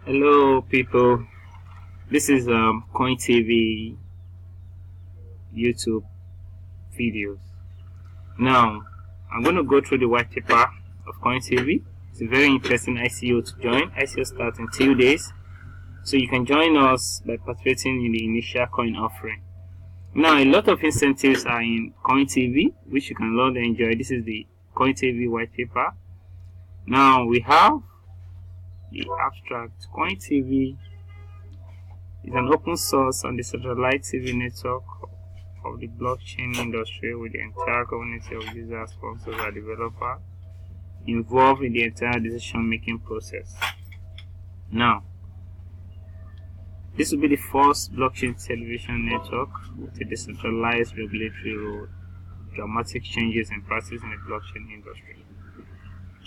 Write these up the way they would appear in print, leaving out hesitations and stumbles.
Hello, people. This is Coin TV YouTube videos. Now, I'm going to go through the white paper of Coin TV. It's a very interesting ICO to join. ICO starts in 2 days, so you can join us by participating in the initial coin offering. Now, a lot of incentives are in Coin TV, which you can learn and enjoy. This is the Coin TV white paper. Now, we have the abstract. Coin TV is an open source and decentralized TV network of the blockchain industry with the entire community of users, sponsors, and developers involved in the entire decision-making process. Now, this will be the first blockchain television network with a decentralized regulatory rule, dramatic changes in practice in the blockchain industry.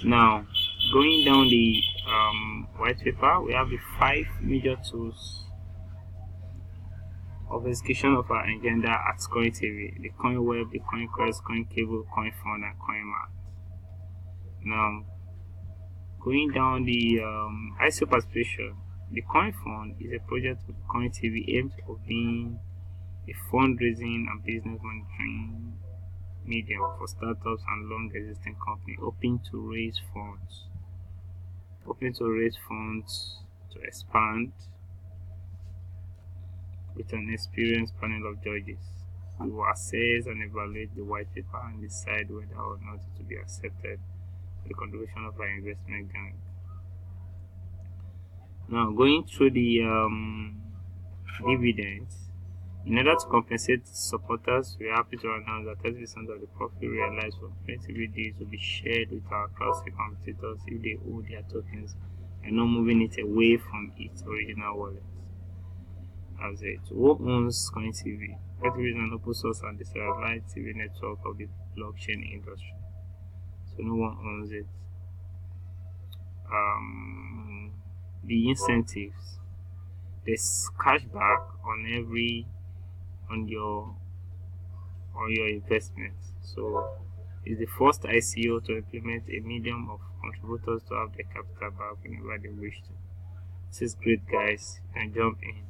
Now, going down the white paper, we have the 5 major tools of execution of our agenda at Coin TV: the Coin Web, the Coin Quest, Coin Cable, Coin Fund, and Coin Mart. Now, going down the ICO participation, the Coin Fund is a project of Coin TV aimed at being a fundraising and business monitoring medium for startups and long existing companies hoping to raise funds to expand with an experienced panel of judges who will assess and evaluate the white paper and decide whether or not it will be accepted for the contribution of our investment gang. Now, going through the dividends, in order to compensate supporters, we are happy to announce that 30% of the profit realized from 20 deals will be shared with our classic competitors if they hold their tokens and not moving it away from its original wallet. As it, who owns Coin TV? Coin TV is an open source and decentralized TV network of the blockchain industry, so no one owns it. The incentives: there's cashback on your investment. So it's the first ICO to implement a medium of contributors to have their capital back whenever they wish to. This is great, guys. You can jump in.